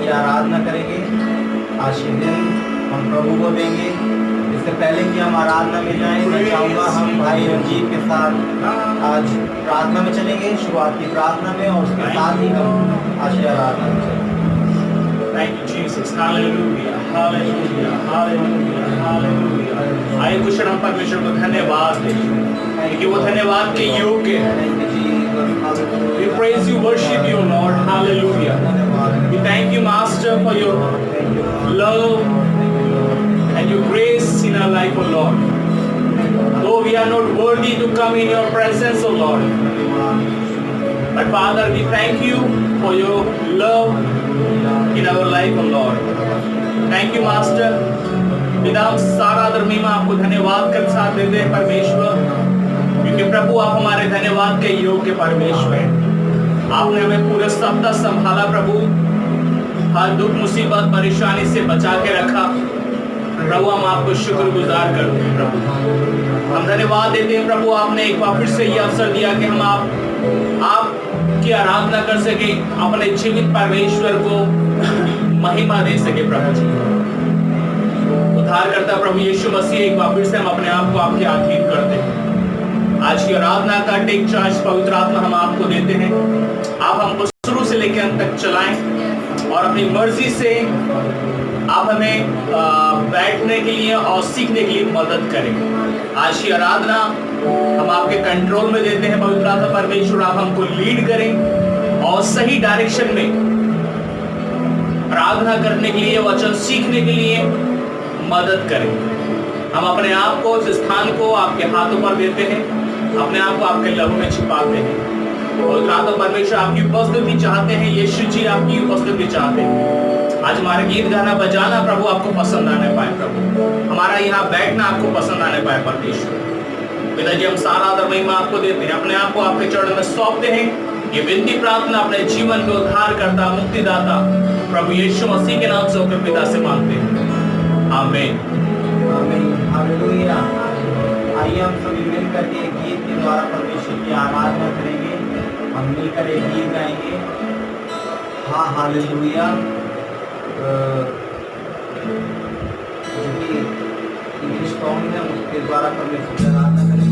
की आराधना करेंगे। आज के दिन हम प्रभु को देंगे। इससे पहले कि हम आराधना में जाएं, मैं चाहूँगा हम भाई रंजीत के साथ आज प्रार्थना में चलेंगे, शुरुआत की प्रार्थना में, और उसके साथ ही हम आज की आराधना में चलेंगे। Thank you, Jesus. Hallelujah. Hallelujah. Hallelujah. Hallelujah. आइए कुछ क्षण हम परमेश्वर को धन्यवाद दें, क्योंकि वो धन्यवाद के योग्य है। We praise you, worship you, Lord. Hallelujah. We thank you, Master, for your love and your grace in our life, O Lord. Though we are not worthy to come in your presence, O Lord, but Father, we thank you for your love in our life, O Lord. Thank you, Master. पिता, सारा महिमा आपको धन्यवाद के साथ देते हैं परमेश्वर, क्योंकि प्रभु आप हमारे धन्यवाद के योग्य परमेश्वर हैं। आपने हमें पूरे सप्ताह संभाला प्रभु, हर दुख मुसीबत परेशानी से बचा के रखा प्रभु। हम आपको शुक्रगुजार करते हैं प्रभु, हम धन्यवाद देते हैं प्रभु। आपने एक बार फिर से ये अवसर दिया कि हम आपकी आराधना कर सके, अपने जीवित परमेश्वर को महिमा दे सके प्रभु जी। उद्धार करता प्रभु यीशु मसीह, एक बार फिर से हम अपने आप को आपके अधीन करते हैं। आज की आराधना का टेक चार्ज पवित्र आत्मा हम आपको देते हैं। आप हमको शुरू से लेकर अंत तक चलाएं और अपनी मर्जी से आप हमें बैठने के लिए और सीखने के लिए मदद करें। आज की आराधना हम आपके कंट्रोल में देते हैं पवित्र आत्मा परमेश्वर, आप हमको लीड करें और सही डायरेक्शन में प्रार्थना करने के लिए, वचन सीखने के लिए मदद करें। हम अपने आप को, इस स्थान को आपके हाथों पर देते हैं, अपने आप को आपके लहू में छिपाते हैं। पवित्र आत्मा परमेश्वर आपकी उपस्थिति चाहते हैं, यीशु जी आपकी उपस्थिति चाहते हैं। आज हमारे गीत गाना बजाना प्रभु आपको पसंद आने पाए प्रभु, हमारा यहाँ बैठना आपको पसंद आने पाए परमेश्वर। पिता जी, हम सारा आदर महिमा आपको देते हैं, अपने आप को आपके चरणों में सौंपते हैं। ये विनती प्रार्थना अपने जीवन को उद्धार करता मुक्तिदाता प्रभु यीशु मसीह के नाम से होकर पिता से मांगते हैं, आमीन। आमीन, हालेलुया। आइए हम सभी मिलकर के गीत के द्वारा परमेश्वर की आराधना करेंगे। हम मिलकर एक गीत गाएंगे, हाँ हालेलुया, जो कि इंग्लिश सॉन्ग है, उसके द्वारा परमेश्वर की आराधना करेंगे।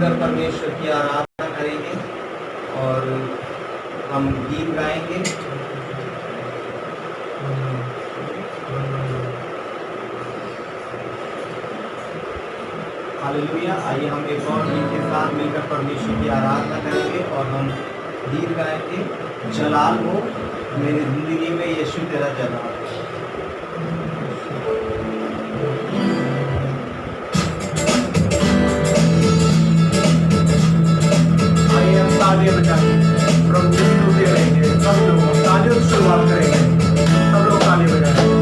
मिलकर परमेश्वर की आराधना करेंगे और हम गीत गाएंगे। हालेलुया। आइए हम एक और गीत के साथ मिलकर परमेश्वर की आराधना करेंगे और हम गीत गाएंगे। जलाल हो मेरी जिंदगी में यीशु तेरा जलाल। आइए हम तालियां बजाएंगे, प्रभु की स्तुति करेंगे। सब लोग तालियों से शुरुआत करेंगे। सब लोग ताली बजाएंगे।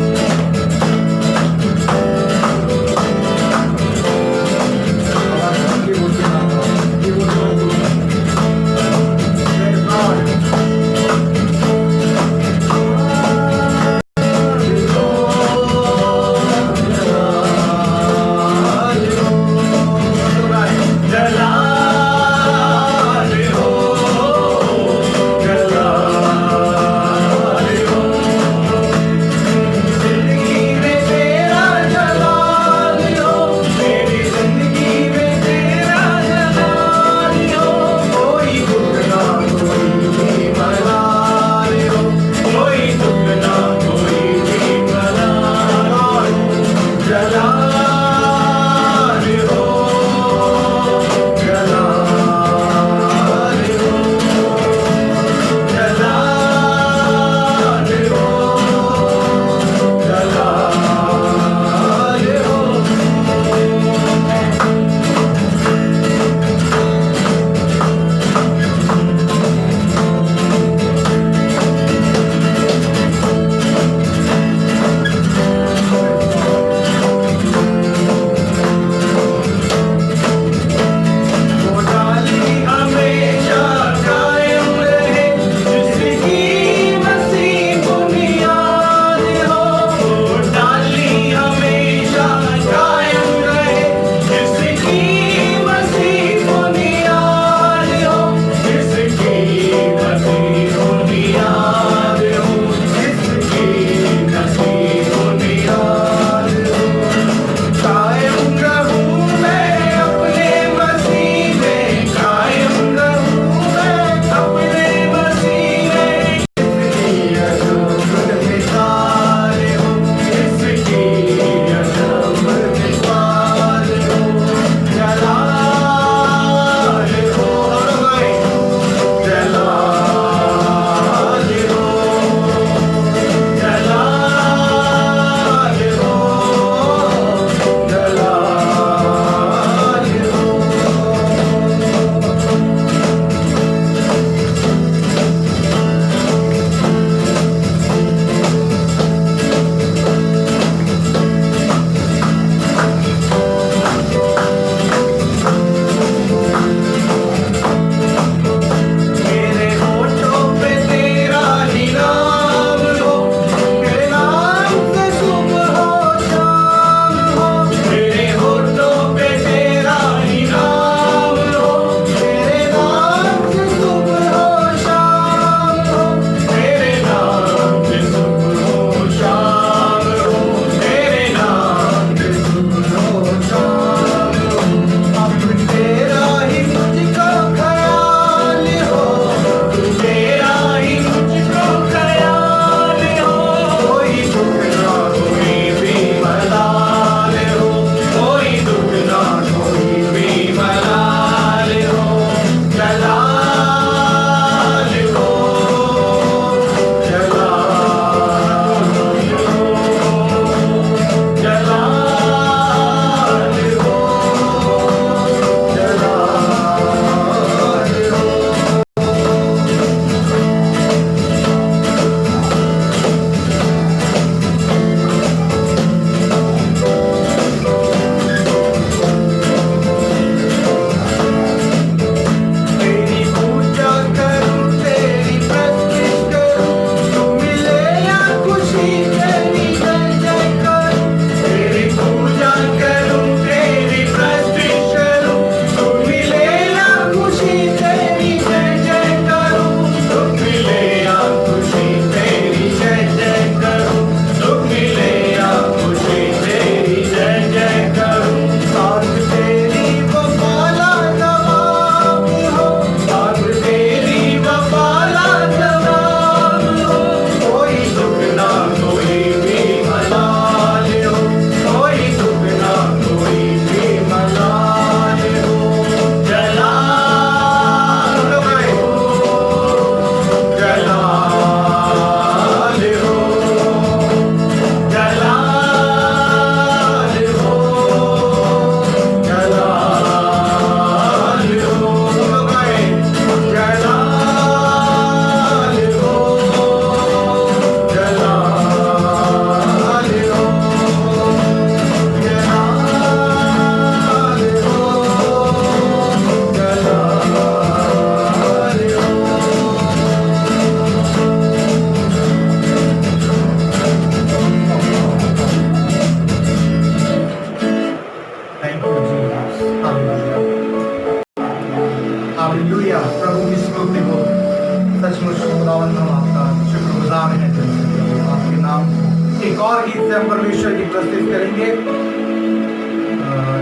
एक और गीत से हम परमेश्वर की प्रस्तुति करेंगे।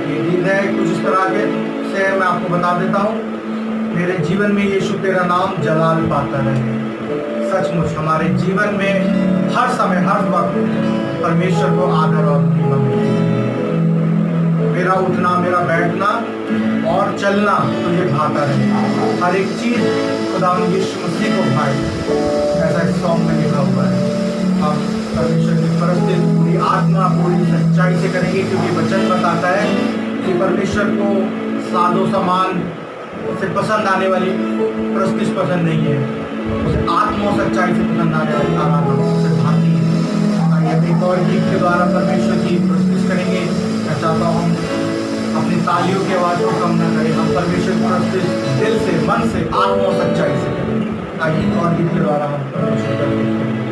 ये गीत है कुछ इस तरह के से, मैं आपको बता देता हूँ। मेरे जीवन में यीशु तेरा नाम जलाल पाता रहे। सचमुच हमारे जीवन में हर समय हर वक्त परमेश्वर को आदर और महिमा मिले। मेरा उठना, मेरा बैठना और चलना तुझे भाता रहे। हर एक चीज खुदा यीशु मसीह को भाए, ऐसा इस सॉन्ग में लिखा हुआ है। हम परमेश्वर की प्रस्तुति पूरी आत्मा पूरी सच्चाई से करेंगे, क्योंकि वचन बताता है कि परमेश्वर को सादो सामान से पसंद आने वाली प्रस्तुति पसंद नहीं है, उसे आत्मा और सच्चाई से पसंद आने वाली आराधना उसे भाती है। आइए एक और गीत के द्वारा परमेश्वर की प्रस्तुति करेंगे। मैं चाहता हूँ हम अपनी तालियों की आवाज़ को कम न करें, हम परमेश्वर की प्रस्तुति दिल से, मन से, आत्मा और सच्चाई से करें। आइए एक और गीत के द्वारा हम परमेश्वर की प्रस्तुति करेंगे।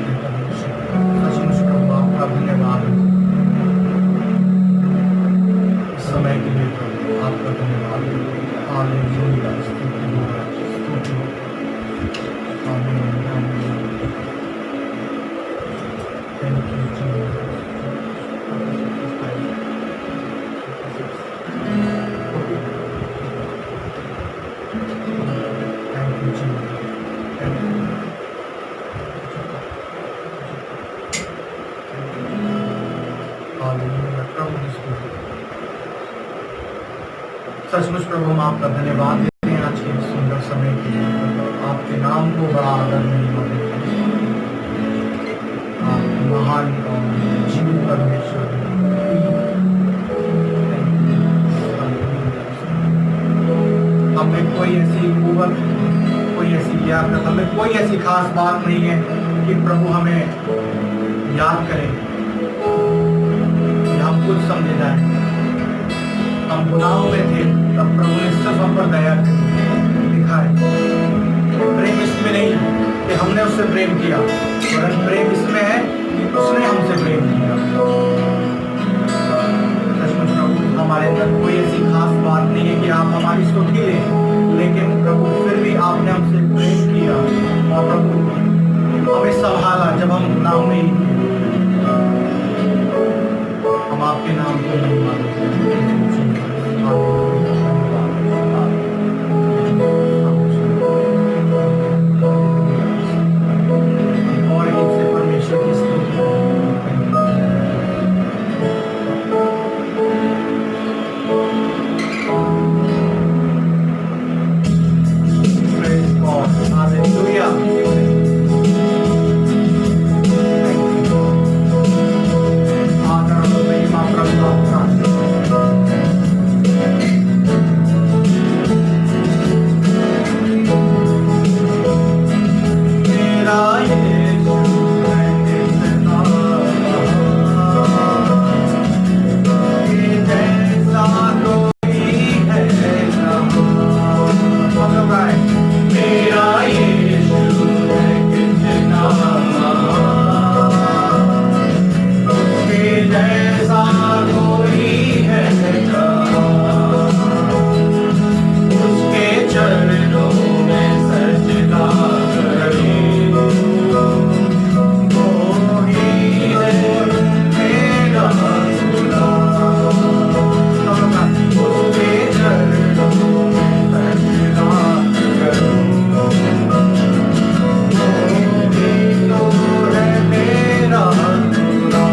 सचमुच प्रभु आपका धन्यवाद इस समय के लिए प्रभु आपका धन्यवाद। हालेलुया, स्तुति हो, स्तुति हो। आमीन, आमीन। Thank you, Jesus. Thank you, Jesus. Thank you. हालेलुया, प्रभु की स्तुति। सचमुच प्रभु हम आपका धन्यवाद देते हैं आज के इस सुंदर समय के लिए। आपके नाम को बड़ा आदर नहीं होते, आप महान और जीवित परमेश्वर हैं। हमें कोई ऐसी कुवत, कोई ऐसी लियाकत, हमें कोई ऐसी खास बात नहीं है कि प्रभु हमें याद करें या हम कुछ समझे जाए। हम गुनाहों में थे तब प्रभु ने सिर्फ हम पर दया दिखाए। प्रेम इसमें नहीं है कि हमने उससे प्रेम किया, वरन प्रेम इसमें है कि उसने हमसे प्रेम किया। सचमुच प्रभु हमारे अंदर कोई ऐसी खास बात नहीं है कि आप हमारी स्तुति लें, लेकिन प्रभु फिर भी आपने हमसे प्रेम किया और प्रभु हमें संभाला जब हम गुनाह में ही थे। हम आपके नाम को नहीं मानते। और इनसे परमेश्वर की स्तुति Praise God. Hallelujah. आदर और महिमा प्रभु आपका। मेरा यीशु है कितना कि जैसा कोई है कहाँ। मेरा यीशु है कितना उसके जैसा कोई है कहाँ। उसके चरणों में सजदा करूं, वो ही है मेरा खुदा। उसके चरणों में सजदा करूं, वो ही तो है मेरा खुदा।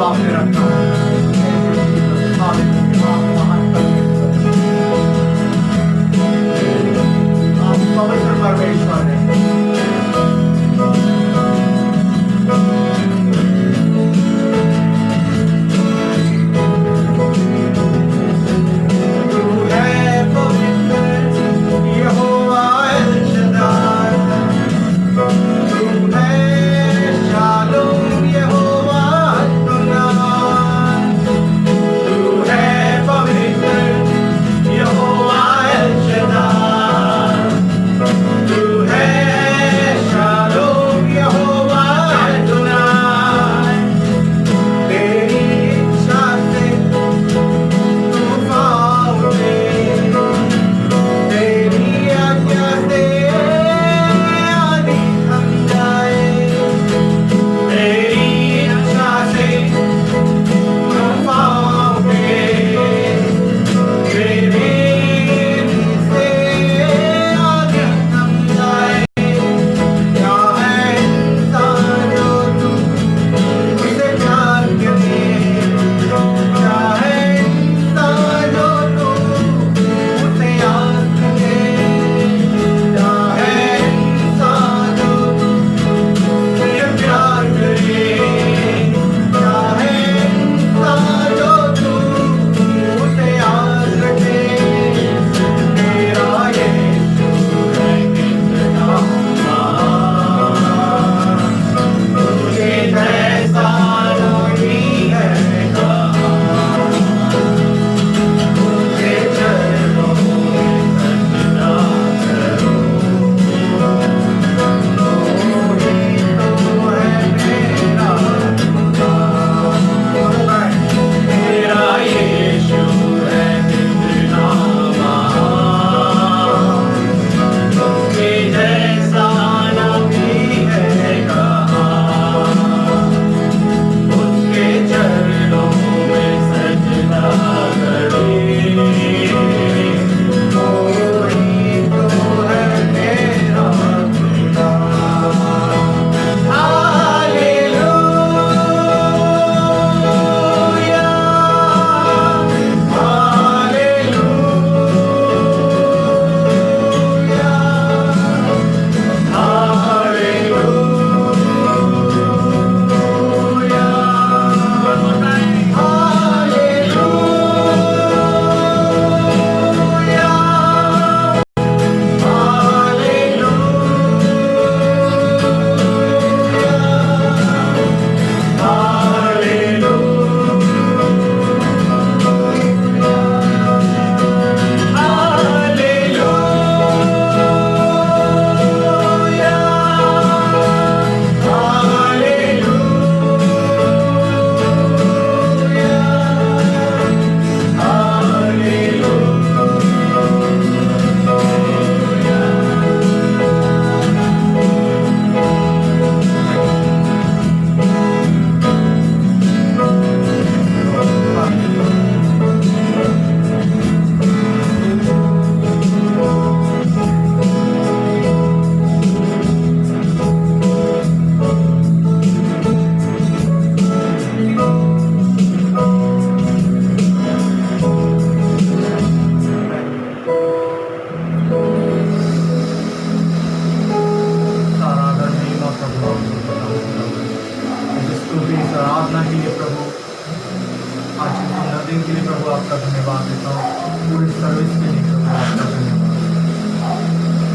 आपने रखा है। हालेलुया, आप महान परमेश्वर, आप पवित्र परमेश्वर हैं। तू है पवित्र यहोवा एल शद्दाई, तू है शालोम यहोवा अदोनाई, तू है पवित्र यहोवा एल शद्दाई, तू है शालोम यहोवा अदोनाई। तेरी इच्छा से तूफान उठे, तेरी आज्ञा से आंधी थम जाए, तेरी इच्छा से तूफान उठे, तेरे से आंधी थम जाए। क्या है इंसान जो तू उसे प्यार करे, क्या है इंसान जो तू उसे याद करे, क्या है इंसान जो तू उसे प्यार करे, क्या है इंसान जो तू उसे याद रखे। मेरा यीशु है कितना महान, तुझे जैसा नहीं है कहाँ, तुझे चरणों में सजदा करूं, तू ही तो है मेरा खुदा। मेरा यीशु है कितना महान, तुझे जैसा नहीं है कहाँ, उसके चरणों में सजदा करें, कोई तो है मेरा खुदा। हालेलुया, आराधना के लिए प्रभु, आज के सुंदर दिन के लिए प्रभु आपका धन्यवाद देता हूँ, पूरी सर्विस के लिए प्रभु आपका धन्यवाद।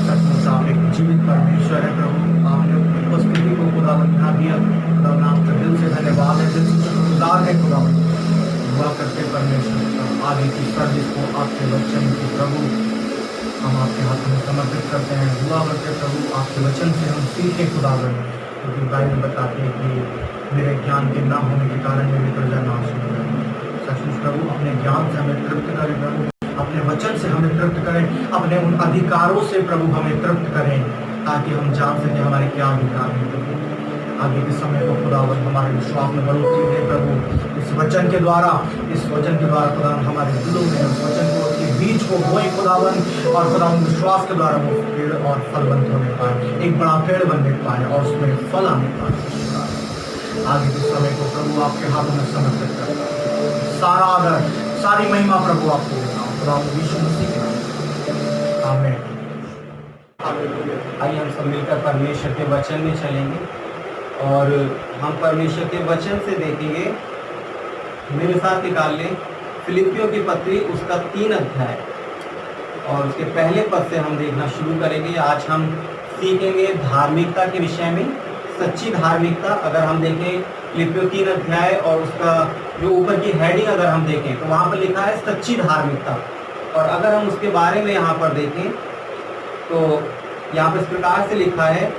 सचमुच आप एक जीवित परमेश्वर है प्रभु, आपने अपनी उपस्थिति को खुदावन यहाँ दिया, खुदावन आपका दिल से धन्यवाद है, दिल से शुक्रगुजार है खुदावन। दुआ करते परमेश्वर आगे की सर्विस को आपके वचन की प्रभु हम आपके हाथ में समर्पित करते हैं। दुआ करते प्रभु आपके वचन से हम सीखें खुदावन, क्योंकि बाइबल बताते हैं कि मेरे ज्ञान के ना होने के कारण मेरी प्रजा नाश हो गई। सचमुच प्रभु अपने ज्ञान से हमें तृप्त करें प्रभु, अपने वचन से हमें तृप्त करें, अपने उन अधिकारों से प्रभु हमें तृप्त करें, ताकि हम जान सकें हमारे क्या अधिकार हैं प्रभु। आगे के समय को खुदावन हमारे विश्वास में बढ़ोतरी दे प्रभु, इस वचन के द्वारा खुदावन हमारे दिलों में उस वचन को के बीज को बोए खुदावन, और खुदावन विश्वास के द्वारा वो पेड़ और फलवंत होने पाए, एक बड़ा पेड़ बनने पाए और उसमें फल आने पाए। आगे के समय को प्रभु आपके हाथों में समर्पित करता हूँ। सारा आदर, सारी महिमा प्रभु आपको देता हूँ। प्रभु यीशु मसीह के नाम में। आमीन। आइए हम सब मिलकर परमेश्वर के वचन में चलेंगे और हम परमेश्वर के वचन से देखेंगे। मेरे साथ निकाल लें फिलिपियों की पत्री उसका 3 अध्याय और उसके पहले पद से हम देखना शुरू करेंगे। आज हम सीखेंगे धार्मिकता के विषय में, सच्ची धार्मिकता। अगर हम देखें फिलिपियों 3 अध्याय और उसका जो ऊपर की हेडिंग अगर हम देखें तो वहाँ पर लिखा है सच्ची धार्मिकता। और अगर हम उसके बारे में यहाँ पर देखें तो यहाँ पर इस प्रकार से लिखा है,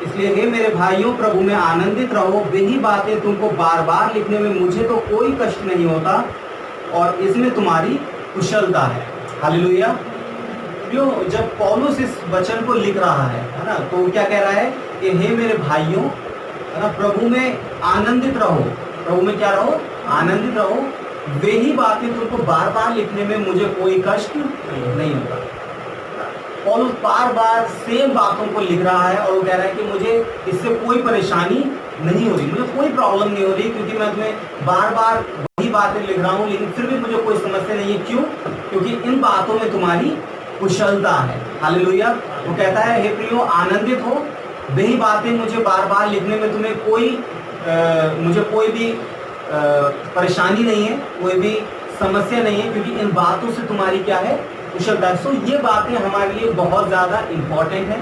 इसलिए हे मेरे भाइयों प्रभु में आनंदित रहो। वही बातें तुमको बार बार लिखने में मुझे तो कोई कष्ट नहीं होता और इसमें तुम्हारी कुशलता है। हालेलुया। क्यों जब पौलुस इस वचन को लिख रहा है ना, तो क्या कह रहा है कि हे मेरे भाइयों, है ना, प्रभु में आनंदित रहो। प्रभु में क्या रहो? आनंदित रहो। वही बातें तुमको बार बार लिखने में मुझे कोई कष्ट नहीं होता। पौलुस बार बार सेम बातों को लिख रहा है और वो कह रहा है कि मुझे इससे कोई परेशानी नहीं हो रही, मुझे कोई प्रॉब्लम नहीं हो रही, क्योंकि मैं तुम्हें बार बार वही बातें लिख रहा हूँ, लेकिन फिर भी मुझे कोई समस्या नहीं है। क्यों? क्योंकि इन बातों में तुम्हारी कुशलता है। हालेलुया। वो कहता है हे प्रियो आनंदित हो। वही बातें मुझे बार बार लिखने में तुम्हें मुझे कोई भी परेशानी नहीं है, कोई भी समस्या नहीं है, क्योंकि इन बातों से तुम्हारी क्या है? कुशलता। सो ये बातें हमारे लिए बहुत ज़्यादा इम्पोर्टेंट है।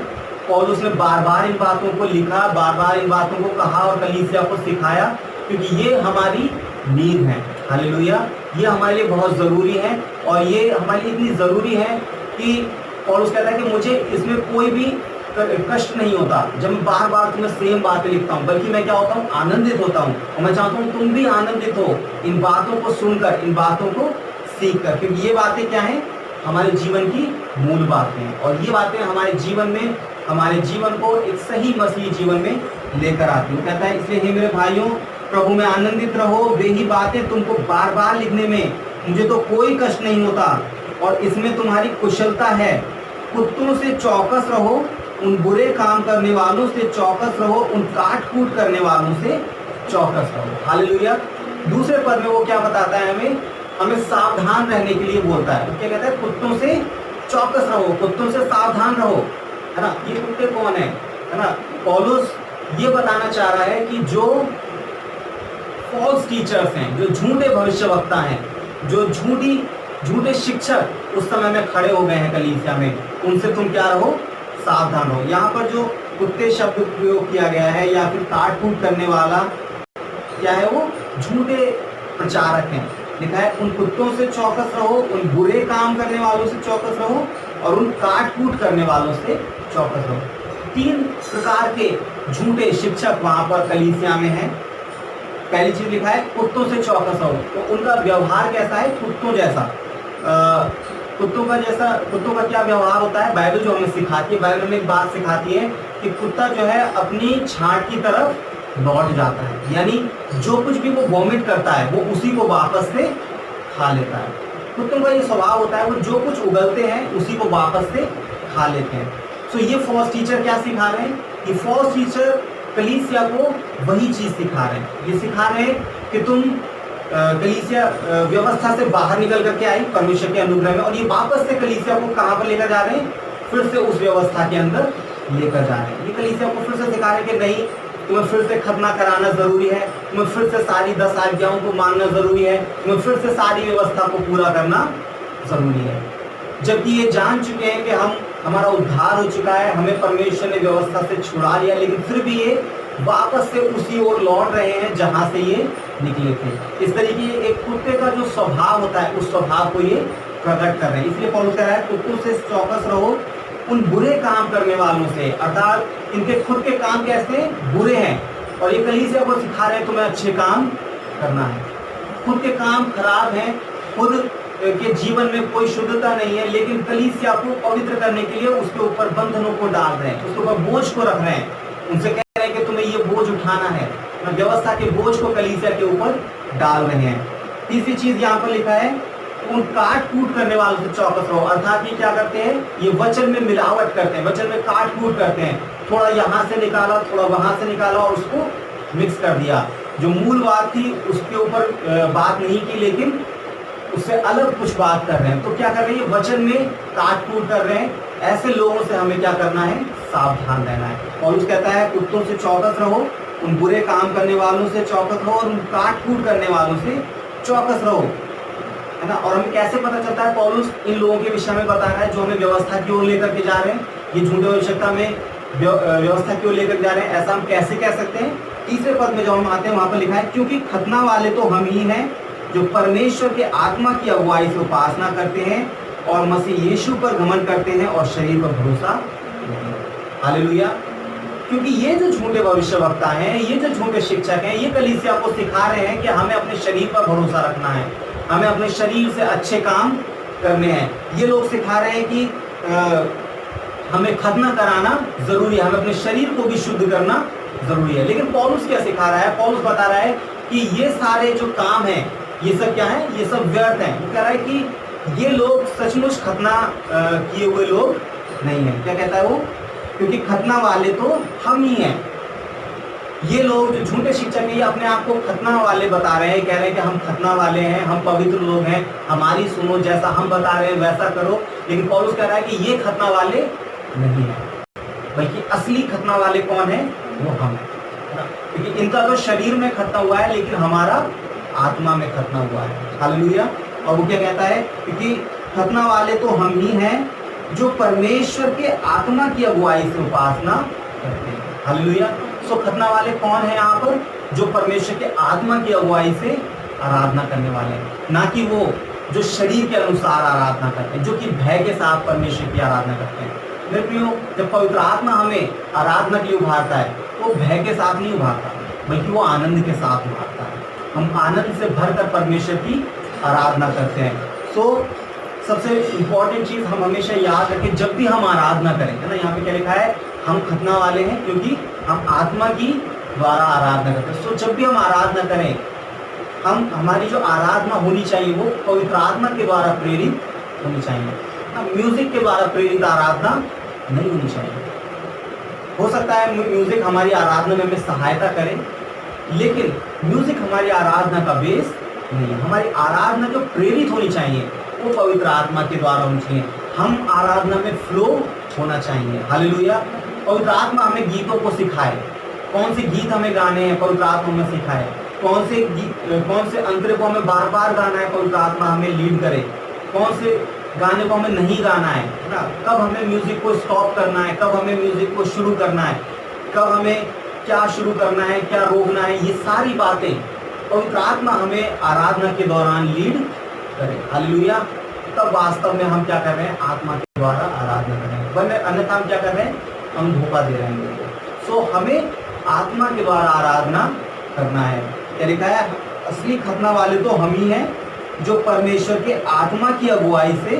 पौलुस ने बार बार इन बातों को लिखा, बार बार इन बातों को कहा और कलीसिया को सिखाया, क्योंकि ये हमारी नींव है। हालेलुया। ये हमारे लिए बहुत ज़रूरी है और ये हमारे लिए इतनी ज़रूरी है कि पौलुस कहता है कि मुझे इसमें कोई भी कष्ट नहीं होता जब मैं बार बार तुम्हें सेम बातें लिखता हूँ, बल्कि मैं क्या होता हूँ? आनंदित होता हूँ। और मैं चाहता हूँ तुम भी आनंदित हो इन बातों को सुनकर, इन बातों को सीख कर, क्योंकि ये बातें क्या हैं? हमारे जीवन की मूल बातें हैं और ये बातें हमारे जीवन में, हमारे जीवन को एक सही मसीही जीवन में लेकर आती है। कहता है इसलिए हे मेरे भाइयों प्रभु में आनंदित रहो। वही बातें तुमको बार बार लिखने में मुझे तो कोई कष्ट नहीं होता और इसमें तुम्हारी कुशलता है। कुत्तों से चौकस रहो, उन बुरे काम करने वालों से चौकस रहो, उन काट कूट करने वालों से चौकस रहो। हालेलुया। दूसरे पद में वो क्या बताता है? हमें सावधान रहने के लिए बोलता है। क्या कहता है? कुत्तों से चौकस रहो, कुत्तों से सावधान रहो, है ना। ये कुत्ते कौन है ना? पौलुस ये बताना चाह रहा है कि जो फॉल्स टीचर्स हैं, जो झूठे भविष्यवक्ता हैं, जो झूठे शिक्षक उस समय में खड़े हो गए हैं कलीसिया में, उनसे तुम क्या रहो? सावधान रहो। यहाँ पर जो कुत्ते शब्द प्रयोग किया गया है या फिर काट कूट करने वाला क्या है? वो झूठे प्रचारक हैं। लिखा है उन कुत्तों से चौकस रहो, उन बुरे काम करने वालों से चौकस रहो और उन काट कूट करने वालों से चौकस रहो। 3 प्रकार के झूठे शिक्षक वहां पर कलीसिया में हैं। पहली चीज लिखा है कुत्तों से चौकस रहो, तो उनका व्यवहार कैसा है? कुत्तों जैसा। कुत्तों का क्या व्यवहार होता है? बाइबल जो हमें सिखाती है, बाइबल में एक बात सिखाती है कि कुत्ता जो है अपनी छांट की तरफ लौट जाता है, यानी जो कुछ भी वो वॉमिट करता है वो उसी को वापस से खा लेता है। कुत्तों का ये स्वभाव होता है, वो जो कुछ उगलते हैं उसी को वापस से खा लेते हैं। सो ये फॉल्स टीचर क्या सिखा रहे हैं? ये फॉल्स टीचर कलीसिया को वही चीज सिखा रहे हैं। ये सिखा रहे हैं कि तुम कलीसिया व्यवस्था से बाहर निकल करके आई परमेश्वर के अनुग्रह में, और ये वापस से कलीसिया को कहाँ पर लेकर जा रहे हैं? फिर से उस व्यवस्था के अंदर लेकर जा रहे हैं। ये कलीसिया को फिर से सिखा रहे हैं कि नहीं, तुम्हें फिर से खतना कराना जरूरी है, तुम्हें फिर से सारी 10 आज्ञाओं को मानना जरूरी है, तुम्हें फिर से सारी व्यवस्था को पूरा करना जरूरी है। जबकि ये जान चुके हैं कि हमारा उद्धार हो चुका है, हमें परमेश्वर ने व्यवस्था से छुड़ा लिया, लेकिन फिर भी ये वापस से उसी ओर लौट रहे हैं जहां से ये निकले थे। इस तरीके एक कुत्ते का जो स्वभाव होता है उस स्वभाव को ये प्रकट कर रहे हैं। इसलिए पौलुस कह रहा है कुत्तों से चौकस रहो, उन बुरे काम करने वालों से, अर्थात इनके खुद के काम कैसे बुरे हैं और ये कलीसिया को सिखा रहे हैं तुम्हें अच्छे काम करना है। खुद के काम खराब हैं, खुद के जीवन में कोई शुद्धता नहीं है, लेकिन कलीसिया को पवित्र करने के लिए उसके ऊपर बंधनों को डाल रहे हैं, उसके ऊपर बोझ को रख रहे हैं। उनसे कह रहे हैं कि तुम्हें ये बोझ उठाना है, व्यवस्था के बोझ को कलीसिया के ऊपर डाल रहे हैं। तीसरी चीज यहाँ पर लिखा है उन काट कूट करने वालों से चौकस रहो, अर्थात ये क्या करते हैं? ये वचन में मिलावट करते हैं, वचन में काट कूट करते हैं। थोड़ा यहाँ से निकाला, थोड़ा वहां से निकाला और उसको मिक्स कर दिया। जो मूल बात थी उसके ऊपर बात नहीं की, लेकिन उससे अलग कुछ बात कर रहे हैं। तो क्या कर रहे हैं, वचन में काट कूट कर रहे हैं। ऐसे लोगों से हमें क्या करना है, सावधान रहना है। पौलुस कहता है कुत्तों से चौकस रहो, उन बुरे काम करने वालों से चौकस रहो और उन काट कूट करने वालों से चौकस रहो, है ना। और हमें कैसे पता चलता है, पौलुस इन लोगों के विषय में बता रहा है जो हमें व्यवस्था की ओर लेकर के जा रहे हैं, ये झूठे भविष्यता में व्यवस्था की ओर लेकर जा रहे हैं। ऐसा हम कैसे कह सकते हैं, तीसरे पद में जो हम आते हैं वहां पर लिखा है, क्योंकि खतना वाले तो हम ही हैं जो परमेश्वर के आत्मा की अगुवाई से उपासना करते हैं और मसीह यीशु पर घमंड करते हैं और शरीर पर भरोसा नहीं। हालेलुया। क्योंकि ये जो झूठे भविष्यवक्ता हैं, ये जो झूठे शिक्षक हैं, ये कलीसिया को सिखा रहे हैं कि हमें अपने शरीर पर भरोसा रखना है, हमें अपने शरीर से अच्छे काम करने हैं। ये लोग सिखा रहे हैं कि हमें खतना कराना जरूरी है, हमें अपने शरीर को भी शुद्ध करना जरूरी है। लेकिन पौलुस क्या सिखा रहा है, पौलुस बता रहा है कि ये सारे जो काम हैं, ये सब क्या है, ये सब व्यर्थ हैं। वो कह रहा है कि ये लोग सचमुच खतना किए हुए लोग नहीं है। क्या कहता है वो, क्योंकि खतना वाले तो हम ही हैं। ये लोग जो झूठे शिक्षक हैं, ये अपने आप को खतना वाले बता रहे हैं, कह रहे हैं कि हम खतना वाले हैं, हम पवित्र लोग हैं, हमारी सुनो, जैसा हम बता रहे हैं वैसा करो। लेकिन पौलुस कह रहा है कि ये खतना वाले नहीं है, बल्कि असली खतना वाले कौन है, वो हम हैं। क्योंकि इनका तो शरीर में खतना हुआ है, लेकिन हमारा आत्मा में खतना हुआ है। हालेलुया। और वो क्या कहता है, क्योंकि खतना वाले तो हम ही हैं जो परमेश्वर के आत्मा की अगुवाई से उपासना करते हैं। हालेलुया। सो खतना वाले कौन है यहाँ पर, जो परमेश्वर के आत्मा की अगुवाई से आराधना करने वाले हैं, ना कि वो जो शरीर के अनुसार आराधना करते हैं, जो कि भय के साथ परमेश्वर की आराधना करते हैं। मेरे प्रियो, जब पवित्र आत्मा हमें आराधना के लिए उभारता है तो भय के साथ नहीं उभारता, बल्कि वो आनंद के साथ उभारता है। हम आनंद से भरकर परमेश्वर की आराधना करते हैं। सो सबसे इम्पोर्टेंट चीज़ हम हमेशा याद रखें, जब भी हम आराधना करें, है ना, यहाँ पे क्या लिखा है, हम खतना वाले हैं क्योंकि हम आत्मा की द्वारा आराधना करते हैं। सो जब भी हम आराधना करें, हमारी जो आराधना होनी चाहिए वो पवित्र आत्मा के द्वारा प्रेरित होनी चाहिए। म्यूजिक के द्वारा प्रेरित आराधना नहीं होनी चाहिए। हो सकता है म्यूजिक हमारी आराधना में हमें सहायता करे, लेकिन म्यूजिक हमारी आराधना का बेस नहीं है। हमारी आराधना जो प्रेरित होनी चाहिए वो पवित्र आत्मा के द्वारा होनी चाहिए। हम आराधना में फ्लो होना चाहिए। हालेलुया। पवित्र आत्मा हमें गीतों को सिखाए, कौन से गीत हमें गाने हैं, पवित्र आत्मा हमें सिखाए, कौन से अंतरे को हमें बार बार गाना है, पवित्र आत्मा हमें लीड करे, कौन से गाने को हमें नहीं गाना है ना, कब हमें म्यूजिक को स्टॉप करना है, कब हमें म्यूजिक को शुरू करना है, कब हमें क्या शुरू करना है, क्या रोकना है, ये सारी बातें पवित्र आत्मा हमें आराधना के दौरान लीड करे। हालेलुया। तब वास्तव में हम क्या कर रहे हैं, आत्मा के द्वारा आराधना कर रहे हैं, वरना अन्यथा हम क्या कर रहे हैं, हम धोखा दे रहे हैं। सो हमें आत्मा के द्वारा आराधना करना है। क्या लिखा है, असली खतना वाले तो हम ही हैं जो परमेश्वर के आत्मा की अगुवाई से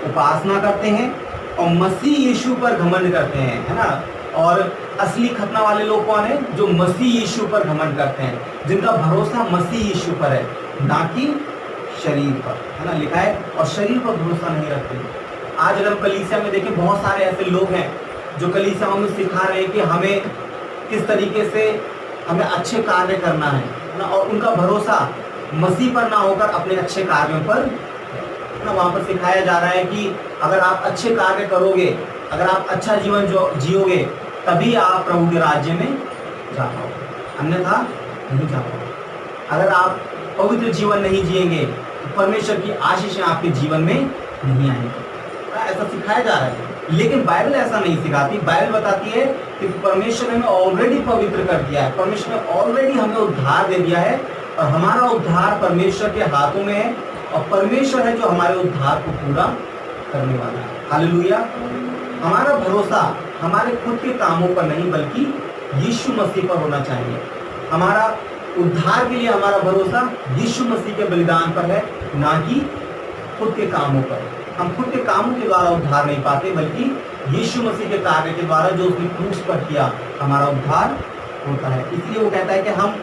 उपासना करते हैं और मसीह यीशु पर घमंड करते हैं, है ना। और असली खतना वाले लोग कौन है, जो मसीह यीशु पर घमंड करते हैं, जिनका भरोसा मसीह यीशु पर है, ना कि शरीर पर, है ना। लिखा है और शरीर पर भरोसा नहीं रखते। आज अगर कलीसिया में देखें, बहुत सारे ऐसे लोग हैं जो कलीसियाओं में सिखा रहे हैं कि हमें किस तरीके से हमें अच्छे कार्य करना है ना, और उनका भरोसा मसीह पर ना होकर अपने अच्छे कार्यों पर ना। वहाँ पर सिखाया जा रहा है कि अगर आप अच्छे कार्य करोगे, अगर आप अच्छा जीवन जियोगे, तभी आप प्रभु के राज्य में जा पाओगे, अन्यथा नहीं जा पाओगे। अगर आप पवित्र जीवन नहीं जिएंगे तो परमेश्वर की आशीषें आपके जीवन में नहीं आएंगी। ऐसा सिखाया जा रहा है, लेकिन बाइबल ऐसा नहीं सिखाती। बाइबल बताती है कि परमेश्वर ने हमें ऑलरेडी पवित्र कर दिया है, परमेश्वर ने ऑलरेडी हमें उद्धार दे दिया है, और हमारा उद्धार परमेश्वर के हाथों में है, और परमेश्वर है जो हमारे उद्धार को पूरा करने वाला है। हालेलुया। हमारा भरोसा हमारे खुद के कामों पर नहीं, बल्कि यीशु मसीह पर होना चाहिए। हमारा उद्धार के लिए हमारा भरोसा यीशु मसीह के बलिदान पर है, ना कि खुद के कामों पर। हम खुद के कामों के द्वारा उद्धार नहीं पाते, बल्कि यीशु मसीह के कार्य के द्वारा जो उसने क्रूस पर किया, हमारा उद्धार होता है। इसलिए वो कहता है कि हम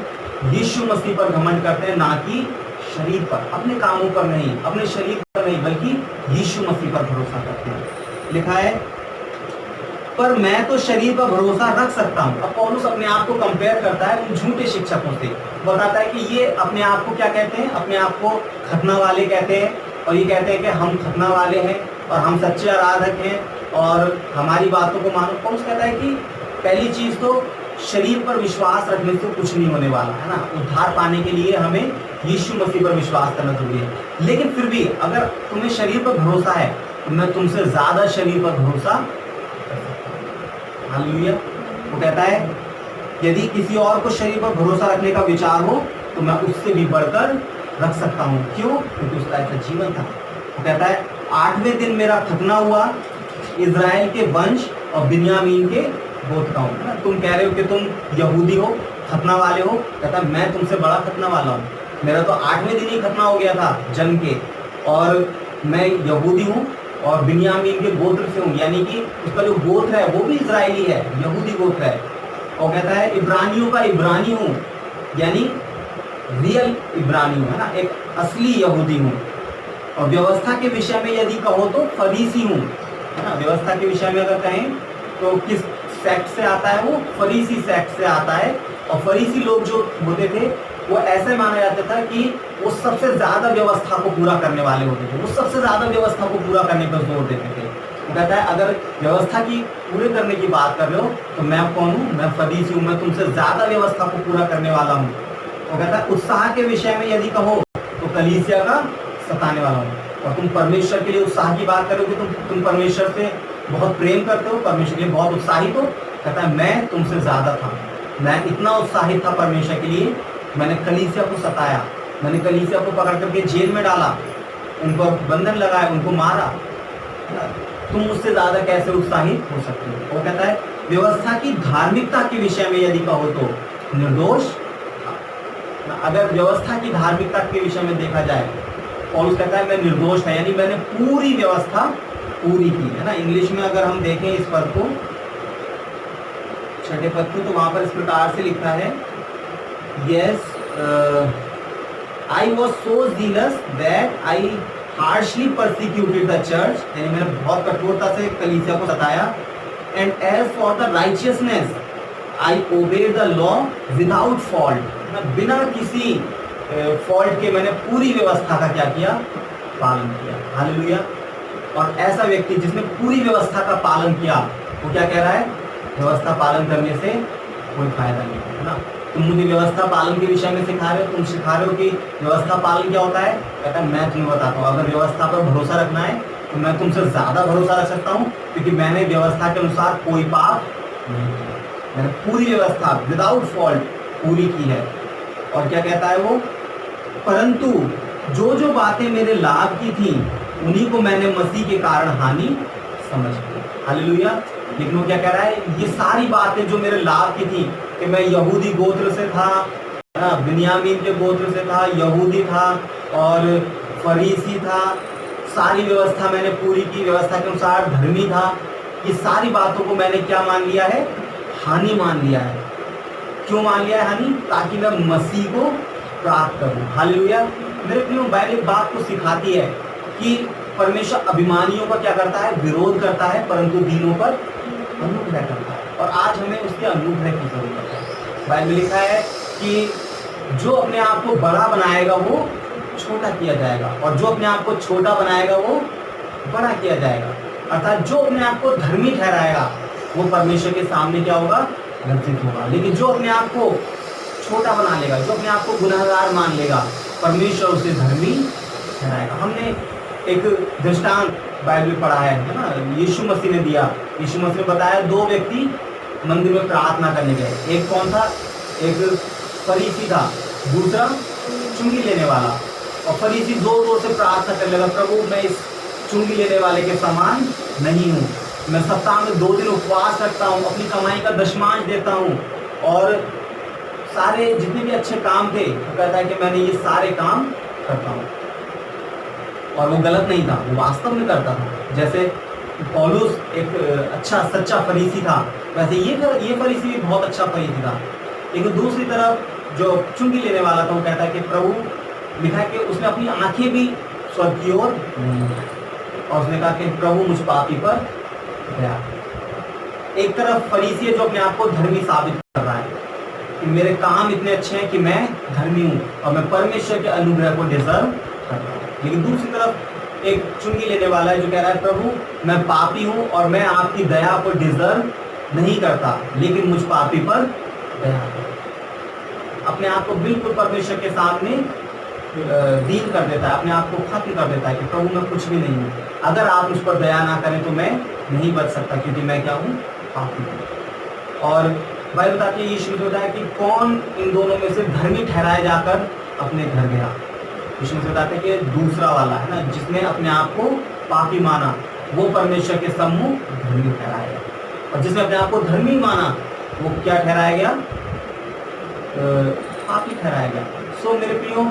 यीशु मसीह पर घमंड करते हैं, ना कि शरीर पर, अपने कामों पर नहीं, अपने शरीर पर नहीं, बल्कि यीशु मसीह पर भरोसा करते हैं। लिखा है पर मैं तो शरीर पर भरोसा रख सकता हूँ। अब पौलुस अपने आप को कंपेयर करता है उन झूठे शिक्षकों से, बताता है कि ये अपने आप को क्या कहते हैं, अपने आप को खतना वाले कहते हैं, और ये कहते हैं कि हम खतना वाले हैं और हम सच्चे आराधक हैं और हमारी बातों को मानो। पौलुस कहता है कि पहली चीज तो शरीर पर विश्वास रखने से कुछ नहीं होने वाला है ना। उद्धार पाने के लिए हमें यीशु मसीह पर विश्वास करना जरूरी है, लेकिन फिर भी अगर तुम्हें शरीर पर भरोसा है तो मैं तुमसे ज्यादा शरीर पर भरोसा कर सकता हूं। हालेलुया। वो कहता है यदि किसी और को शरीर पर भरोसा रखने का विचार हो तो मैं उससे भी बढ़कर रख सकता हूँ। क्यों? क्योंकि उसका ऐसा जीवन था। वो कहता है 8वें दिन मेरा खतना हुआ, इज़राइल के वंश और बिन्यामीन के गोत्र का हूँ। तुम कह रहे हो कि तुम यहूदी हो, खतना वाले हो, कहता है मैं तुमसे बड़ा खतना वाला हूँ। मेरा तो 8वें दिन ही खतना हो गया था जन्म के, और मैं यहूदी हूँ और बिन्यामीन के गोत्र से हूँ, यानी कि उसका जो गोत्र है वो भी इजरायली है, यहूदी गोत्र है। और कहता है इब्रानियों का इब्रानी हूँ, यानी रियल इब्रानी हूँ, है ना, एक असली यहूदी हूँ। और व्यवस्था के विषय में यदि कहो तो फरीसी हूँ, है ना। व्यवस्था के विषय में अगर कहें तो किस सेक्ट से आता है? वो फरीसी सेक्ट से आता है। और फरीसी लोग जो होते थे वो ऐसे माना जाता था कि वो सबसे ज्यादा व्यवस्था को पूरा करने वाले होते थे, वो सबसे ज्यादा व्यवस्था को पूरा करने पर जोर देते थे। वो कहता है अगर व्यवस्था की पूरे करने की बात कर रहे हो तो मैं कौन हूँ? मैं फरीसी हूँ, मैं तुमसे ज्यादा व्यवस्था को पूरा करने वाला हूँ। वो कहता है उत्साह के विषय में यदि कहो तो कलीसिया का सताने वाला हूँ। और तुम परमेश्वर के लिए उत्साह की बात करो कि तुम परमेश्वर से बहुत प्रेम करते हो, परमेश्वर के लिए बहुत उत्साहित हो, कहता है मैं तुमसे ज्यादा था, मैं इतना उत्साहित था परमेश्वर के लिए, मैंने कलीसिया को सताया, मैंने कलीसिया को पकड़ करके जेल में डाला, उन पर बंधन लगाया, उनको मारा। तुम मुझसे ज्यादा कैसे उत्साहित हो सकते हो? वो कहता है व्यवस्था की धार्मिकता के विषय में यदि कहो तो निर्दोष। अगर व्यवस्था की धार्मिकता के विषय में देखा जाए, पौलुस कहता है मैं निर्दोष है, यानी मैंने पूरी व्यवस्था पूरी की, है ना। इंग्लिश में अगर हम देखें इस पद को, 6ठे पद को, तो वहां पर इस प्रकार से लिखा है, yes I was so jealous that I harshly persecuted the church, यानी मैंने बहुत कठोरता से कलीसिया को सताया। And as for the righteousness I obeyed the law without fault, बिना किसी फॉल्ट के मैंने पूरी व्यवस्था का क्या किया? पालन किया। हालेलुया। और ऐसा व्यक्ति जिसने पूरी व्यवस्था का पालन किया वो क्या कह रहा है? व्यवस्था पालन करने से कोई फायदा नहीं है ना। तुम मुझे व्यवस्था पालन के विषय में सिखा रहे हो, तुम सिखा रहे हो कि व्यवस्था पालन क्या होता है? कहता है मैं तुम्हें बताता हूँ, अगर व्यवस्था पर भरोसा रखना है तो मैं तुमसे ज्यादा भरोसा रख सकता हूँ, क्योंकि मैंने व्यवस्था के अनुसार कोई पाप नहीं किया, मैंने पूरी व्यवस्था विदाउट फॉल्ट पूरी की है। और क्या कहता है वो? परंतु जो जो बातें मेरे लाभ की थी उन्हीं को मैंने मसीह के कारण हानि समझ ली। हालेलुया। लेकिन वो क्या कह रहा है? ये सारी बातें जो मेरे लाभ की थी, कि मैं यहूदी गोत्र से था, बिन्यामीन के गोत्र से था, यहूदी था और फरीसी था, सारी व्यवस्था मैंने पूरी की, व्यवस्था के अनुसार धर्मी था, ये सारी बातों को मैंने क्या मान लिया है? हानि मान लिया है। क्यों मान लिया है हानि? ताकि मैं मसीह को प्राप्त करूं। हालेलुया। मेरे प्रियो, बाइबल एक बात को सिखाती है कि परमेश्वर अभिमानियों का क्या करता है? विरोध करता है, परंतु दीनों पर अनुग्रह करता है। और आज हमें उसके अनुग्रह की जरूरत है। बाइबल लिखा है कि जो अपने आप को बड़ा बनाएगा वो छोटा किया जाएगा, और जो अपने आप को छोटा बनाएगा वो बड़ा किया जाएगा। अर्थात जो अपने आप को धर्मी ठहराएगा वो परमेश्वर के सामने क्या होगा? लज्जित होगा। लेकिन जो अपने आप को छोटा बना लेगा, जो अपने आप को गुनहगार मान लेगा, परमेश्वर उसे धर्मी ठहराएगा। हमने एक दृष्टांत बाइबल में पढ़ा है ना, यीशु मसीह ने दिया। यीशु मसीह ने बताया 2 व्यक्ति मंदिर में प्रार्थना करने गए। एक कौन था? एक फरीसी था, दूसरा चुंगी लेने वाला। और फरीसी जोर से प्रार्थना करने लगा, प्रभु मैं इस चुंगी लेने वाले के समान नहीं हूँ, मैं सप्ताह में 2 दिन उपवास रखता हूँ, अपनी कमाई का दशमांश देता हूँ, और सारे जितने भी अच्छे काम थे वो कहता है कि मैंने ये सारे काम करता हूँ। और वो गलत नहीं था, वो वास्तव में करता था। जैसे पौलुस एक अच्छा सच्चा फरीसी था, वैसे ये फरीसी भी बहुत अच्छा फरीसी था। लेकिन दूसरी तरफ जो चुंगी लेने वाला था वो कहता है कि प्रभु, लिखा है कि उसने अपनी आंखें भी स्वर्ग की ओर, और उसने कहा कि प्रभु मुझ पापी पर दया। एक तरफ फरीसी है जो अपने आप को धर्मी साबित कर रहा है कि मेरे काम इतने अच्छे हैं कि मैं धर्मी हूँ और मैं परमेश्वर के अनुग्रह को डिजर्व कर रहा हूँ। लेकिन दूसरी तरफ एक चुंगी लेने वाला है जो कह रहा है प्रभु मैं पापी हूँ और मैं आपकी दया को डिजर्व नहीं करता, लेकिन मुझ पापी पर दया करो। अपने आप को बिल्कुल परमेश्वर के सामने डील कर देता है, अपने आप को खत्म कर देता है कि प्रभु मैं कुछ भी नहीं हूँ, अगर आप मुझ पर दया ना करें तो मैं नहीं बच सकता, क्योंकि मैं क्या हूँ, पापी हूँ। और बाइबल बताती है, यीशु ने बताया कि कौन इन दोनों में से धर्मी ठहराया जाकर अपने घर गया। यीशु ने बताते हैं कि दूसरा वाला है ना, जिसने अपने आप को पापी माना वो परमेश्वर के सम्मुख धर्मी ठहराया गया, और जिसने अपने आप को धर्मी माना वो क्या ठहराया गया, पापी ठहराया गया। सो मेरे प्रियो,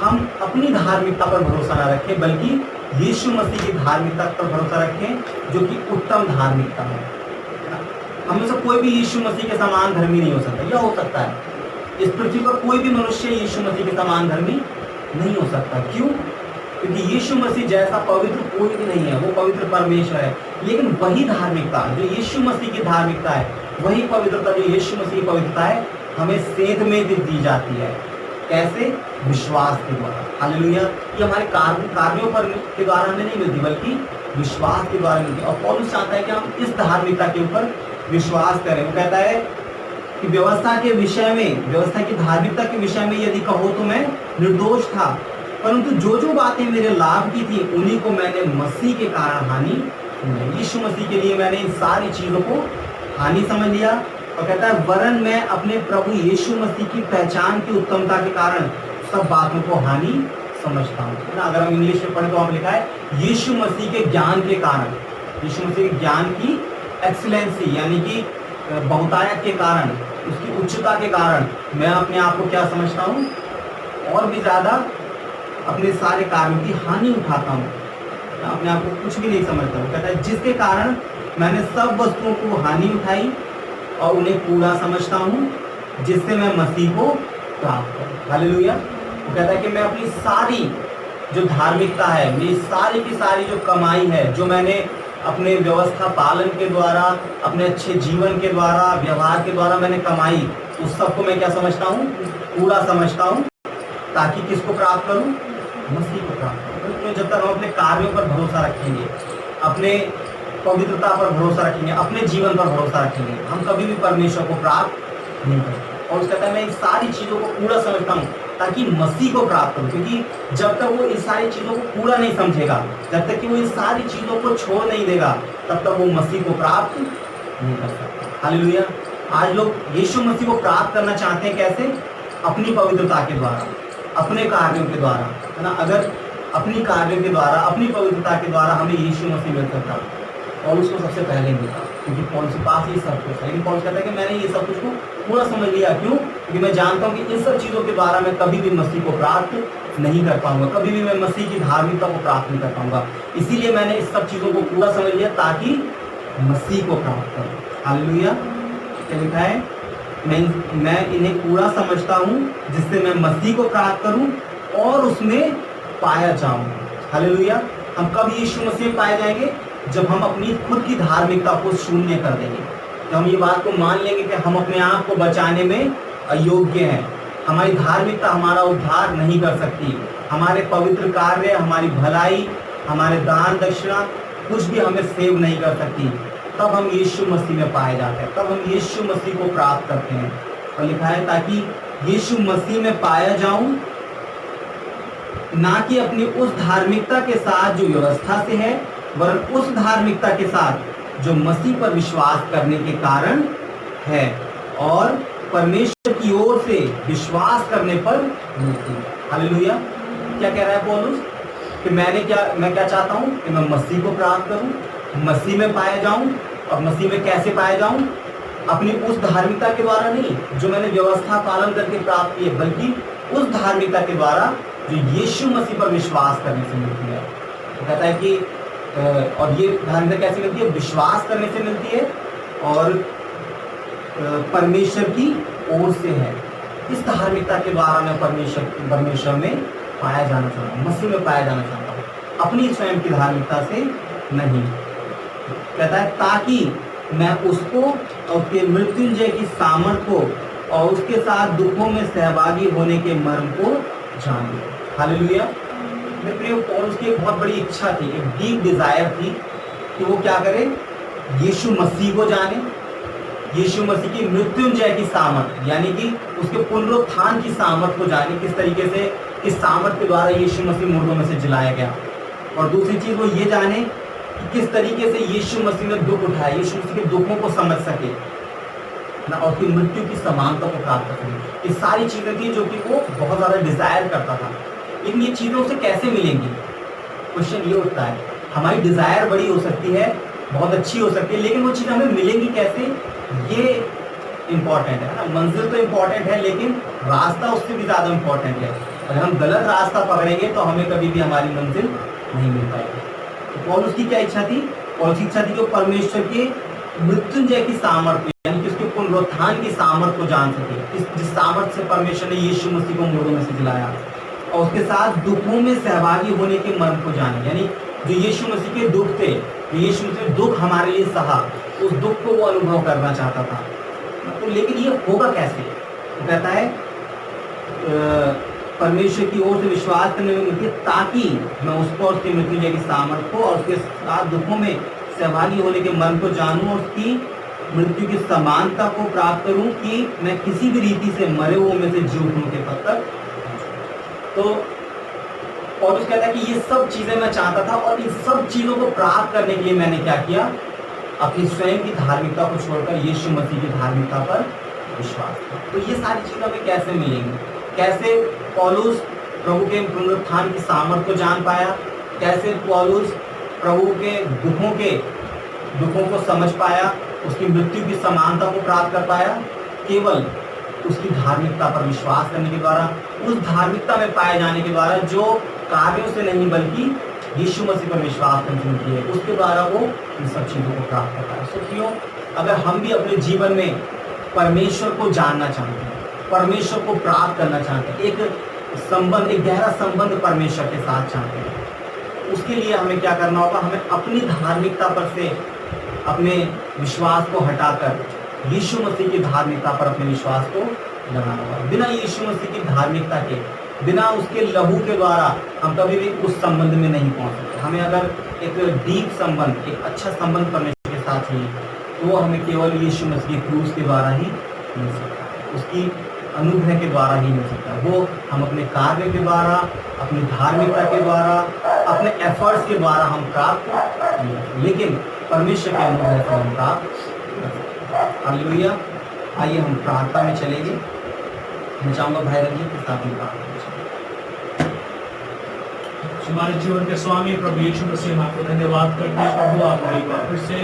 हम अपनी धार्मिकता पर भरोसा ना रखें, बल्कि यीशु मसीह की धार्मिकता पर भरोसा रखें जो कि उत्तम धार्मिकता है। हम में से कोई भी यीशु मसीह के समान धर्मी नहीं हो सकता, या हो सकता है? इस पृथ्वी पर कोई भी मनुष्य यीशु मसीह के समान धर्मी नहीं हो सकता। क्यों? क्योंकि यीशु मसीह जैसा पवित्र कोई भी नहीं है, वो पवित्र परमेश्वर है। लेकिन वही धार्मिकता जो यीशु मसीह की धार्मिकता है, वही पवित्रता जो यीशु मसीह की पवित्रता है, हमें सेध में दी जाती है। कैसे? विश्वास के द्वारा। हालेलुया। ये हमारे कार्यों पर के द्वारा हमें नहीं मिलती, बल्कि विश्वास के द्वारा मिलती है। और पौलुस चाहता है कि हम इस धार्मिकता के ऊपर विश्वास करें। वो कहता है कि व्यवस्था के विषय में, व्यवस्था की धार्मिकता के विषय में यदि कहो तो मैं निर्दोष था, परंतु जो जो बातें मेरे लाभ की थी उन्हीं को मैंने मसीह के कारण हानि समझी। यीशु मसीह के लिए मैंने इन सारी चीजों को हानि समझ लिया। और कहता है वरन मैं अपने प्रभु यीशु मसीह की पहचान की उत्तमता के कारण सब बातों को हानि समझता हूँ ना। अगर हम इंग्लिश में पढ़े तो वहाँ लिखा है यीशु मसीह के ज्ञान के कारण, यीशु मसीह के ज्ञान की एक्सीलेंसी यानी कि बहुतायत के कारण, उसकी उच्चता के कारण मैं अपने आप को क्या समझता हूँ, और भी ज़्यादा अपने सारे कार्यों की हानि उठाता हूँ, अपने आप को कुछ भी नहीं समझता हूँ। कहता है जिसके कारण मैंने सब वस्तुओं को हानि उठाई और उन्हें पूरा समझता हूँ, जिससे मैं मसीह को प्राप्त करूँ। हालेलुया। वो कहता है कि मैं अपनी सारी जो धार्मिकता है, मेरी सारी की सारी जो कमाई है, जो मैंने अपने व्यवस्था पालन के द्वारा, अपने अच्छे जीवन के द्वारा, व्यवहार के द्वारा मैंने कमाई, उस सबको मैं क्या समझता हूँ, पूरा समझता हूँ, ताकि किसको प्राप्त करूँ, मसीह को प्राप्त करूँ। तो जब तक हम अपने कार्यों पर भरोसा रखेंगे, अपने पवित्रता पर भरोसा रखेंगे, अपने जीवन पर भरोसा रखेंगे, हम कभी भी परमेश्वर को प्राप्त नहीं करेंगे। और उसका कहता है मैं इन सारी चीज़ों को पूरा समझता हूँ ताकि मसीह को प्राप्त करूँ, क्योंकि जब तक वो इन सारी चीज़ों को पूरा नहीं समझेगा, जब तक कि वो इन सारी चीज़ों को छोड़ नहीं देगा, तब तक वो मसीह को प्राप्त नहीं कर सकता। हालेलुया। आज लोग यीशु मसीह को प्राप्त करना चाहते हैं, कैसे? अपनी पवित्रता के द्वारा, अपने कार्यों के द्वारा, है ना। अगर अपनी कार्यों के द्वारा, अपनी पवित्रता के द्वारा हमें यीशु मसीह मिल सकता, और उसको सबसे पहले मिला, क्योंकि पौलुस के पास ये सब कुछ है। लेकिन पौलुस कहता है कि मैंने ये सब कुछ को पूरा समझ लिया। क्यों? क्योंकि मैं जानता हूँ कि इन सब चीज़ों के द्वारा मैं कभी भी मसीह को प्राप्त नहीं कर पाऊंगा, कभी भी मैं मसीह की धार्मिकता को प्राप्त नहीं कर पाऊंगा। इसीलिए मैंने इस सब चीज़ों को पूरा समझ लिया ताकि मसीह को प्राप्त करूँ। हालेलुया। क्या लिखा है? मैं इन्हें पूरा समझता हूँ जिससे मैं मसीह को प्राप्त करूँ और उसमें पाया जाऊँ। हालेलुया। हम कब यीशु मसीह में पाए जाएंगे? जब हम अपनी खुद की धार्मिकता को शून्य कर देंगे, जब हम ये बात को मान लेंगे कि हम अपने आप को बचाने में अयोग्य हैं, हमारी धार्मिकता हमारा उद्धार नहीं कर सकती, हमारे पवित्र कार्य, हमारी भलाई, हमारे दान दक्षिणा कुछ भी हमें सेव नहीं कर सकती, तब हम यीशु मसीह में पाए जाते हैं, तब हम यीशु मसीह को प्राप्त करते हैं। और लिखा है ताकि यीशु मसीह में पाया जाऊं, ना कि अपनी उस धार्मिकता के साथ जो व्यवस्था से है, वरन उस धार्मिकता के साथ जो मसीह पर विश्वास करने के कारण है और परमेश्वर की ओर से विश्वास करने पर मिलती है। हालेलुया। क्या कह रहा है पौलुस? कि मैं क्या चाहता हूँ कि मैं मसीह को प्राप्त करूँ, मसीह में पाया जाऊँ। और मसीह में कैसे पाया जाऊँ? अपनी उस धार्मिकता के द्वारा नहीं जो मैंने व्यवस्था पालन करके प्राप्त की है, बल्कि उस धार्मिकता के द्वारा जो यीशु मसीह पर विश्वास करने से मिलती है। तो कहता है कि और ये धार्मिकता कैसे मिलती है? विश्वास करने से मिलती है और परमेश्वर की ओर से है। इस धार्मिकता के द्वारा मैं परमेश्वर में पाया जाना चाहता हूँ, मसीह में पाया जाना चाहता हूँ, अपनी स्वयं की धार्मिकता से नहीं। कहता है ताकि मैं उसको और उसके मृत्युंजय की सामर्थ को और उसके साथ दुखों में सहभागी होने के मर्म को जान लूं। हालेलुया। मेरे प्रिय, पौलुस की एक बहुत बड़ी इच्छा थी, एक डीप डिजायर थी कि वो क्या करे, यीशु मसीह को जाने, यीशु मसीह की मृत्युंजय की सामर्थ यानी कि उसके पुनरुत्थान की सामर्थ को जाने, किस तरीके से इस सामर्थ के द्वारा यीशु मसीह मुर्दों में से जिलाया गया। और दूसरी चीज वो ये जाने कि किस तरीके से यीशु मसीह ने दुख उठाया, यीशु मसीह के दुखों को समझ सके ना, और उसकी मृत्यु की समानता को प्राप्त कर सके। ये सारी चीजें थी जो कि वो बहुत ज्यादा डिजायर करता था। लेकिन ये चीजें उसे कैसे मिलेंगी? क्वेश्चन ये उठता है। हमारी डिजायर बड़ी हो सकती है, बहुत अच्छी हो सकती है, लेकिन वो चीज़ हमें मिलेंगी कैसे, ये इम्पॉर्टेंट है ना। मंजिल तो इम्पॉर्टेंट है, लेकिन रास्ता उससे भी ज़्यादा इम्पॉर्टेंट है। अगर हम गलत रास्ता पकड़ेंगे तो हमें कभी भी हमारी मंजिल नहीं मिल पाएगी। तो पौलुस की क्या इच्छा थी? पौलुस की इच्छा थी कि परमेश्वर के मृत्युंजय की सामर्थ्य यानी कि उसके पुनरुत्थान की सामर्थ्य को जान सके, जिस सामर्थ्य से परमेश्वर ने यीशु मसीह को मुर्दों में से जिलाया, और उसके साथ दुखों में सहभागी होने के मर्म को जाने। यानी जो यीशु मसीह के दुख थे, यीशु मसीह ने दुख हमारे लिए सहा, उस दुख को वो अनुभव करना चाहता था। तो लेकिन ये होगा कैसे? वो कहता है परमेश्वर की ओर से विश्वास करने में मिलती है, ताकि मैं उसको उसकी मृत्युंजय की सामर्थ को और उसके साथ दुखों में सहभागी होने के मन को जानूं और उसकी मृत्यु की समानता को प्राप्त करूं, कि मैं किसी भी रीति से मरे हुए में से जी उठूं के पद तक। तो पौलुस कहता है कि ये सब चीजें मैं चाहता था, और इन सब चीजों को प्राप्त करने के लिए मैंने क्या किया? अपनी स्वयं की धार्मिकता को छोड़कर यीशु मसीह की धार्मिकता पर विश्वास किया। तो ये सारी चीजें हमें कैसे मिलेंगी? कैसे पौलुस प्रभु के पुनरुत्थान की सामर्थ्य को जान पाया? कैसे पौलुस प्रभु के दुखों को समझ पाया, उसकी मृत्यु की समानता को प्राप्त कर पाया? केवल उसकी धार्मिकता पर विश्वास करने के द्वारा, उस धार्मिकता में पाए जाने के द्वारा जो कार्यों से नहीं बल्कि यीशु मसीह पर विश्वास करने की है, उसके द्वारा वो इन सब चीज़ों को प्राप्त करता है। सो क्यों, अगर हम भी अपने जीवन में परमेश्वर को जानना चाहते हैं, परमेश्वर को प्राप्त करना चाहते हैं, एक गहरा संबंध परमेश्वर के साथ चाहते हैं, उसके लिए हमें क्या करना होगा? हमें अपनी धार्मिकता पर से अपने विश्वास को हटाकर यीशु मसीह की धार्मिकता पर अपने विश्वास को लगाना होगा। बिना यीशु मसीह की धार्मिकता के, बिना उसके लहू के द्वारा हम कभी भी उस संबंध में नहीं पहुंच सकते। हमें अगर एक डीप संबंध, एक अच्छा संबंध परमेश्वर के साथ चाहिए, तो वो हमें केवल यीशु मसीह की क्रूस के द्वारा ही मिल सकता है, उसकी अनुग्रह के द्वारा ही मिल सकता है। वो हम अपने कार्य के द्वारा, अपनी धार्मिकता के द्वारा, अपने एफर्ट्स के द्वारा हम प्राप्त नहीं, लेकिन परमेश्वर के अनुग्रह से हम प्राप्त। हालेलुया। आइए हम प्रार्थना में चलेंगे। मैं चाहूँगा भाई रंजीत के साथ में प्रार्थना करें। हमारे जीवन के स्वामी प्रभु यीशु मसीह, हम आपको धन्यवाद करते हैं प्रभु, आपने एक बार फिर से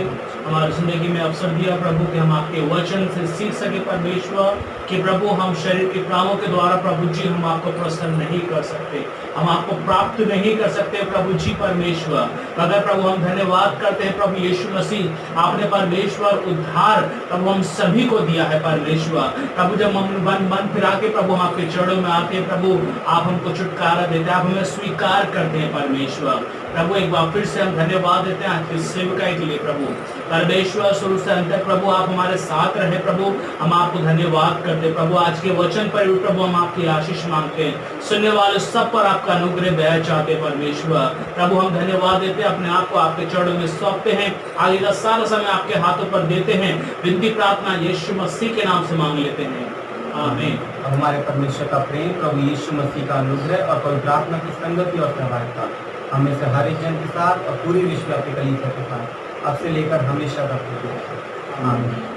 हमारी जिंदगी में अवसर दिया प्रभु कि हम आपके वचन से सीख सके परमेश्वर, कि प्रभु हम शरीर के कामों के द्वारा प्रभु जी हम आपको प्रसन्न नहीं कर सकते, हम आपको प्राप्त नहीं कर सकते प्रभु जी परमेश्वर। मगर प्रभु हम धन्यवाद करते हैं प्रभु यीशु मसीह, आपने परमेश्वर उद्धार प्रभु हम सभी को दिया है परमेश्वर। प्रभु जब हम मन फिरा के प्रभु हम आपके चरणों में आते हैं प्रभु, आप हमको छुटकारा देते हैं, आप हमें स्वीकार करते हैं परमेश्वर। प्रभु एक बार फिर से हम धन्यवाद देते हैं आपकी सेवकाई के लिए प्रभु परमेश्वर। शुरू से अंत तक प्रभु आप हमारे साथ रहे प्रभु, हम आपको धन्यवाद करते हैं प्रभु। आज के वचन पर भी प्रभु हम आपकी आशीष मांगते हैं, सुनने वाले सब पर आपका अनुग्रह दया चाहते परमेश्वर। प्रभु हम धन्यवाद देते हैं, अपने आप को आपके चरणों में सौंपते हैं, आगे का सारा समय आपके हाथों पर देते हैं। विनती प्रार्थना यीशु मसीह के नाम से मांग लेते हैं, आमीन। हमारे परमेश्वर का प्रेम, प्रभु यीशु मसीह का अनुग्रह और पवित्र आत्मा की संगति और सहभागिता हमें से हर एक जन के साथ और पूरी विश्वव्यापी कलीसिया के साथ अब से लेकर हमेशा तक। आमीन।